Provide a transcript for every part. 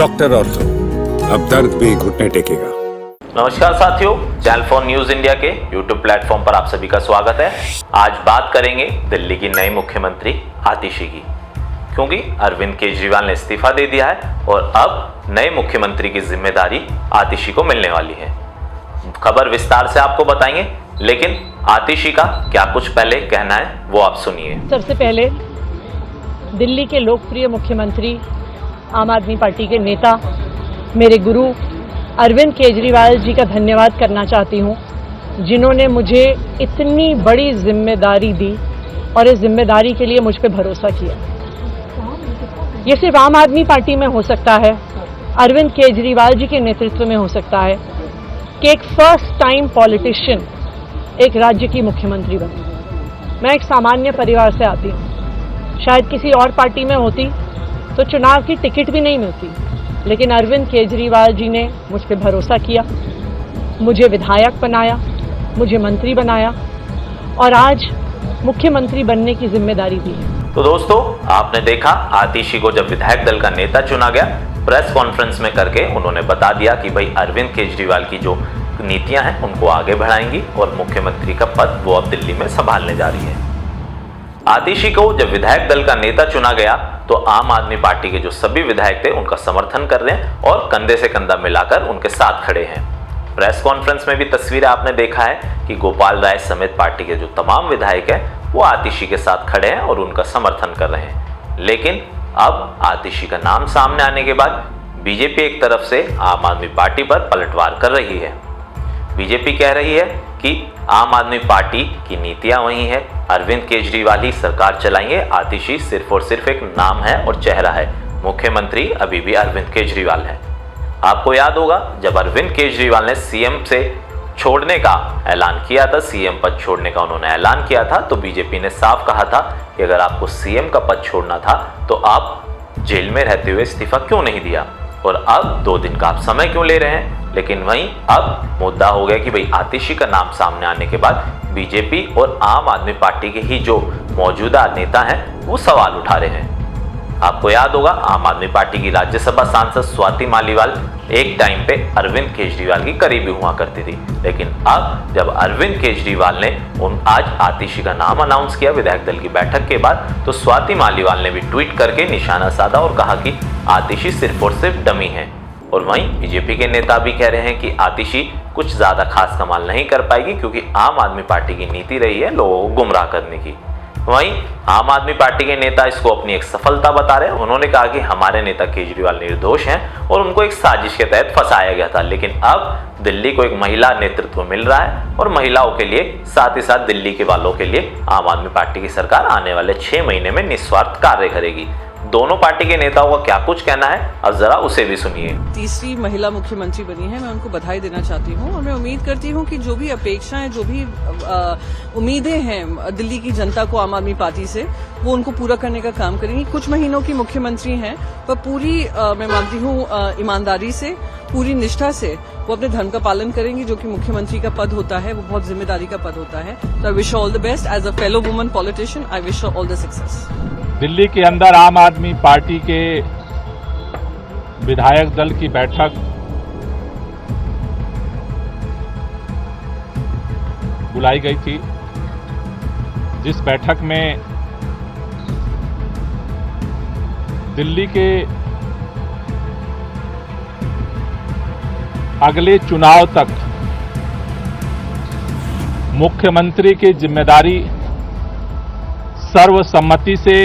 Doctor ortho, अब दर्द भी घुटने टेकेगा। नमस्कार साथियों, चैनल 4 न्यूज इंडिया के यूट्यूब प्लेटफॉर्म पर आप सभी का स्वागत है। आज बात करेंगे दिल्ली की नई मुख्यमंत्री आतिशी की, क्योंकि अरविंद केजरीवाल ने इस्तीफा दे दिया है और अब नए मुख्यमंत्री की जिम्मेदारी आतिशी को मिलने वाली है। खबर विस्तार से आपको बताएंगे, लेकिन आतिशी का क्या कुछ पहले कहना है वो आप सुनिए। सबसे पहले दिल्ली के लोकप्रिय मुख्यमंत्री, आम आदमी पार्टी के नेता, मेरे गुरु अरविंद केजरीवाल जी का धन्यवाद करना चाहती हूँ, जिन्होंने मुझे इतनी बड़ी जिम्मेदारी दी और इस जिम्मेदारी के लिए मुझ पर भरोसा किया। ये सिर्फ आम आदमी पार्टी में हो सकता है, अरविंद केजरीवाल जी के नेतृत्व में हो सकता है कि एक फर्स्ट टाइम पॉलिटिशियन एक राज्य की मुख्यमंत्री बने। मैं एक सामान्य परिवार से आती हूँ, शायद किसी और पार्टी में होती तो चुनाव की टिकट भी नहीं मिलती, लेकिन अरविंद केजरीवाल जी ने मुझ पर भरोसा किया, मुझे विधायक बनाया, मुझे मंत्री बनाया और आज मुख्यमंत्री बनने की जिम्मेदारी दी है। तो दोस्तों, आपने देखा आतिशी को जब विधायक दल का नेता चुना गया, प्रेस कॉन्फ्रेंस में करके उन्होंने बता दिया कि भाई अरविंद केजरीवाल की जो नीतियां हैं उनको आगे बढ़ाएंगी और मुख्यमंत्री का पद वो अब दिल्ली में संभालने जा रही है। आतिशी को जब विधायक दल का नेता चुना गया तो आम आदमी पार्टी के जो सभी विधायक थे उनका समर्थन कर रहे हैं और कंधे से कंधा मिलाकर उनके साथ खड़े हैं। प्रेस कॉन्फ्रेंस में भी तस्वीरें आपने देखा है कि गोपाल राय समेत पार्टी के जो तमाम विधायक हैं वो आतिशी के साथ खड़े हैं और उनका समर्थन कर रहे हैं। लेकिन अब आतिशी का नाम सामने आने के बाद बीजेपी एक तरफ से आम आदमी पार्टी पर पलटवार कर रही है। बीजेपी कह रही है कि आम आदमी पार्टी की नीतियां वही है, अरविंद केजरीवाल ही सरकार चलाएंगे, आतिशी सिर्फ और सिर्फ एक नाम है और चेहरा है, मुख्यमंत्री अभी भी अरविंद केजरीवाल है। आपको याद होगा जब अरविंद केजरीवाल ने सीएम से छोड़ने का ऐलान किया था, सीएम पद छोड़ने का उन्होंने ऐलान किया था, तो बीजेपी ने साफ कहा था कि अगर आपको सीएम का पद छोड़ना था तो आप जेल में रहते हुए इस्तीफा क्यों नहीं दिया, और अब 2 दिन का आप समय क्यों ले रहे हैं। लेकिन वहीं अब मुद्दा हो गया कि भाई आतिशी का नाम सामने आने के बाद बीजेपी और आम आदमी पार्टी के ही जो मौजूदा नेता हैं वो सवाल उठा रहे हैं। आपको याद होगा आम आदमी पार्टी की राज्यसभा सांसद स्वाति मालीवाल एक टाइम पे अरविंद केजरीवाल की करीबी हुआ करती थी, लेकिन अब जब अरविंद केजरीवाल ने आज आतिशी का नाम अनाउंस किया विधायक दल की बैठक के बाद, तो स्वाति मालीवाल ने भी ट्वीट करके निशाना साधा और कहा कि आतिशी सिर्फ और सिर्फ डमी है। और वहीं बीजेपी के नेता भी कह रहे हैं कि आतिशी कुछ ज्यादा खास कमाल नहीं कर पाएगी, क्योंकि आम आदमी पार्टी की नीति रही है लोगों को गुमराह करने की। वहीं आम आदमी पार्टी के नेता इसको अपनी एक सफलता बता रहे हैं। उन्होंने कहा कि हमारे नेता केजरीवाल निर्दोष हैं और उनको एक साजिश के तहत फंसाया गया था, लेकिन अब दिल्ली को एक महिला नेतृत्व मिल रहा है और महिलाओं के लिए, साथ ही साथ दिल्ली के वालों के लिए आम आदमी पार्टी की सरकार आने वाले 6 महीने में निस्वार्थ कार्य करेगी। दोनों पार्टी के नेताओं का क्या कुछ कहना है, अब जरा उसे भी सुनिए। तीसरी महिला मुख्यमंत्री बनी है, मैं उनको बधाई देना चाहती हूँ और मैं उम्मीद करती हूँ कि जो भी अपेक्षाएं, जो भी उम्मीदें हैं दिल्ली की जनता को आम आदमी पार्टी से, वो उनको पूरा करने का काम करेंगी। कुछ महीनों की मुख्यमंत्री हैं, पर पूरी मैं मानती हूँ ईमानदारी से, पूरी निष्ठा से वो अपने धर्म का पालन करेंगी। जो कि मुख्यमंत्री का पद होता है वो बहुत जिम्मेदारी का पद होता है। तो I wish all the best as a fellow woman politician, I wish all the success. Delhi के अंदर आम आदमी पार्टी के विधायक दल की बैठक बुलाई गई थी, जिस बैठक में दिल्ली के अगले चुनाव तक मुख्यमंत्री की जिम्मेदारी सर्वसम्मति से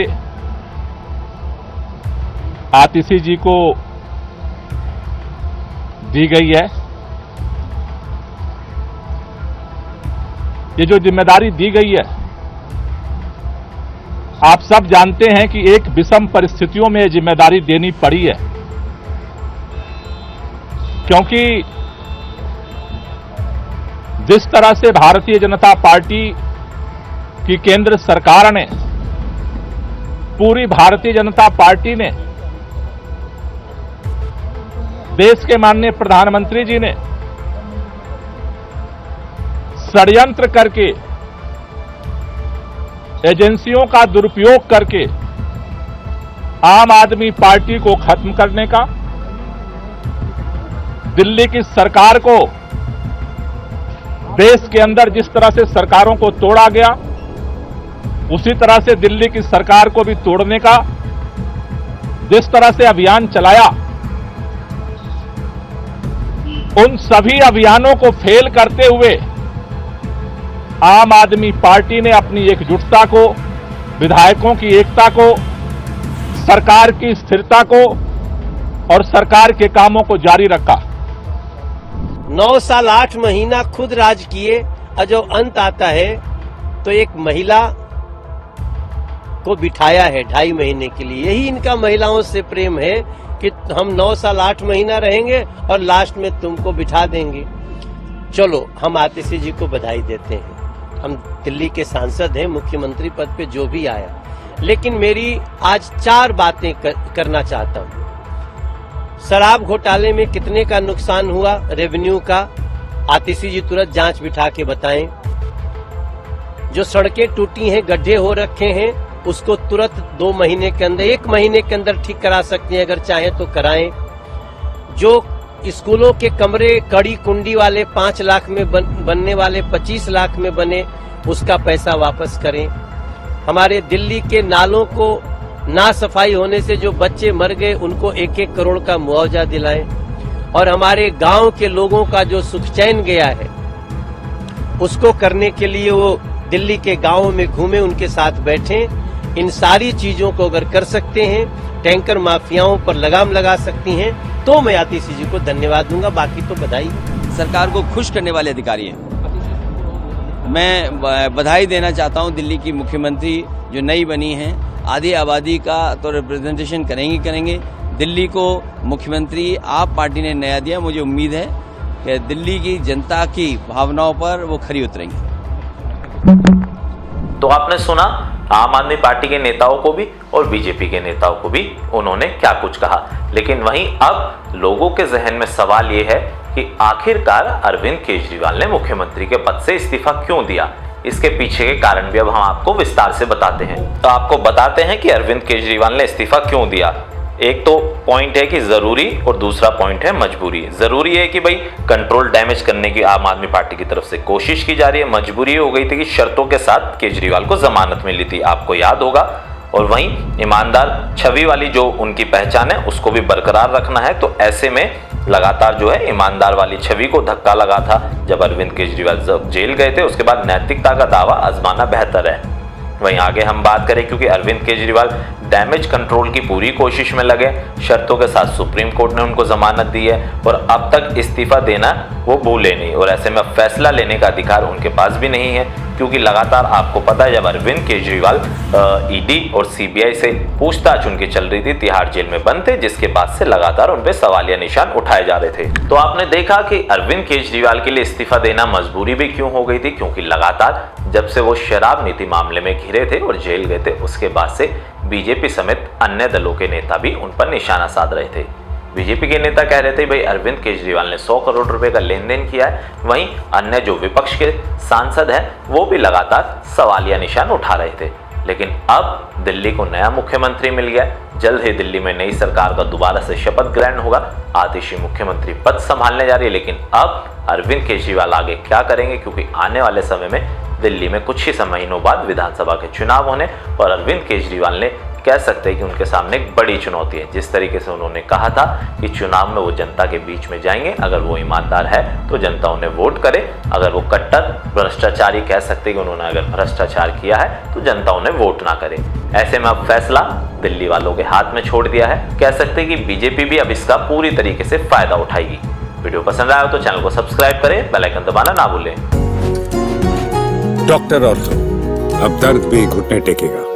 आतिशी जी को दी गई है। ये जो जिम्मेदारी दी गई है, आप सब जानते हैं कि एक विषम परिस्थितियों में जिम्मेदारी देनी पड़ी है, क्योंकि जिस तरह से भारतीय जनता पार्टी की केंद्र सरकार ने, पूरी भारतीय जनता पार्टी ने, देश के माननीय प्रधानमंत्री जी ने षड्यंत्र करके, एजेंसियों का दुरुपयोग करके आम आदमी पार्टी को खत्म करने का, दिल्ली की सरकार को, देश के अंदर जिस तरह से सरकारों को तोड़ा गया, उसी तरह से दिल्ली की सरकार को भी तोड़ने का जिस तरह से अभियान चलाया, उन सभी अभियानों को फेल करते हुए आम आदमी पार्टी ने अपनी एकजुटता को, विधायकों की एकता को, सरकार की स्थिरता को और सरकार के कामों को जारी रखा। 9 साल 8 महीना खुद राज किए और जो अंत आता है तो एक महिला को बिठाया है 2.5 महीने के लिए। यही इनका महिलाओं से प्रेम है कि हम 9 साल 8 महीना रहेंगे और लास्ट में तुमको बिठा देंगे। चलो, हम आतिशी जी को बधाई देते हैं। हम दिल्ली के सांसद हैं, मुख्यमंत्री पद पे जो भी आया, लेकिन मेरी आज 4 बातें करना चाहता हूं। शराब घोटाले में कितने का नुकसान हुआ रेवेन्यू का, आतिशी जी तुरंत जांच बिठा के बताएं। जो सड़कें टूटी हैं, गड्ढे हो रखे हैं, उसको तुरंत 2 महीने के अंदर, 1 महीने के अंदर ठीक करा सकते हैं, अगर चाहें तो कराएं। जो स्कूलों के कमरे कड़ी कुंडी वाले 5 लाख में बनने वाले 25 लाख में बने, उसका पैसा वापस करें। हमारे दिल्ली के नालों को ना सफाई होने से जो बच्चे मर गए, उनको 1-1 करोड़ का मुआवजा दिलाएं। और हमारे गांव के लोगों का जो सुख चैन गया है, उसको करने के लिए वो दिल्ली के गांवों में घूमे, उनके साथ बैठें। इन सारी चीजों को अगर कर सकते हैं, टैंकर माफियाओं पर लगाम लगा सकती हैं, तो मैं आतिशी जी को धन्यवाद दूंगा। बाकी तो बधाई। सरकार को खुश करने वाले अधिकारी हैं। मैं बधाई देना चाहता हूं दिल्ली की मुख्यमंत्री जो नई बनी हैं, आधी आबादी का तो रिप्रेजेंटेशन करेंगे। दिल्ली को मुख्यमंत्री आप पार्टी ने नया दिया। मुझे उम्मीद है कि दिल्ली की जनता की भावनाओं पर वो खरी उतरेंगे। तो आपने सुना आम आदमी पार्टी के नेताओं को भी और बीजेपी के नेताओं को भी उन्होंने क्या कुछ कहा। लेकिन वहीं अब लोगों के जहन में सवाल यह है कि आखिरकार अरविंद केजरीवाल ने मुख्यमंत्री के पद से इस्तीफा क्यों दिया। इसके पीछे के कारण भी अब हम आपको विस्तार से बताते हैं। तो आपको बताते हैं कि अरविंद केजरीवाल ने इस्तीफा क्यों दिया। एक तो पॉइंट है कि जरूरी और दूसरा पॉइंट है मजबूरी। जरूरी है कि भाई कंट्रोल डैमेज करने की आम आदमी पार्टी की तरफ से कोशिश की जा रही है। मजबूरी हो गई थी कि शर्तों के साथ केजरीवाल को जमानत मिली थी, आपको याद होगा। और वहीं ईमानदार छवि वाली जो उनकी पहचान है, उसको भी बरकरार रखना है। तो ऐसे में लगातार जो है ईमानदार वाली छवि को धक्का लगा था जब अरविंद केजरीवाल जब जेल गए थे। उसके बाद नैतिकता का दावा आजमाना बेहतर है। वहीं आगे हम बात करें, क्योंकि अरविंद केजरीवाल डैमेज कंट्रोल की पूरी कोशिश में लगे, शर्तों के साथ सुप्रीम कोर्ट ने उनको जमानत दी है और अब तक इस्तीफा देना वो भूले नहीं। और ऐसे में फैसला लेने का अधिकार उनके पास भी नहीं है, क्योंकि लगातार आपको पता है जब अरविंद केजरीवाल ईडी और सीबीआई से पूछताछ उनकी चल रही थी, तिहाड़ जेल में बंद थे, जिसके बाद से लगातार उन पे सवालिया निशान उठाए जा रहे थे। तो आपने देखा कि अरविंद केजरीवाल के लिए इस्तीफा देना मजबूरी भी क्यों हो गई थी, क्योंकि लगातार जब से वो शराब नीति मामले में घिरे थे और जेल गए थे, उसके बाद से बीजेपी समेत अन्य दलों के नेता भी उन पर निशाना साध रहे थे। बीजेपी के नेता कह रहे थे भाई अरविंद केजरीवाल ने 100 करोड़ रुपए का लेन देन किया है। वहीं अन्य जो विपक्ष के सांसद हैं वो भी लगातार सवालिया निशान उठा रहे थे। लेकिन अब दिल्ली को नया मुख्यमंत्री मिल गया। जल्द ही दिल्ली में नई सरकार का दोबारा से शपथ ग्रहण होगा। आतिशी मुख्यमंत्री पद संभालने जा रही है। लेकिन अब अरविंद केजरीवाल आगे क्या करेंगे, क्योंकि आने वाले समय में दिल्ली में कुछ ही महीनों बाद विधानसभा के चुनाव होने और अरविंद केजरीवाल ने कह सकते हैं कि उनके सामने एक बड़ी चुनौती है। जिस तरीके से उन्होंने कहा था कि चुनाव में वो जनता के बीच में जाएंगे, अगर वो ईमानदार है तो जनता उन्हें वोट करे, अगर वो कट्टर भ्रष्टाचारी कह सकते हैं कि उन्होंने अगर भ्रष्टाचार किया है तो जनता उन्हें वोट ना करे। ऐसे में अब फैसला दिल्ली वालों के हाथ में छोड़ दिया है। कह सकते हैं कि बीजेपी भी अब इसका पूरी तरीके से फायदा उठाएगी। वीडियो पसंद आया तो चैनल को सब्सक्राइब करें, बेल आइकन दबाना ना भूलें। डॉक्टर ऑर्थो, अब दर्द भी घुटने टेकेगा।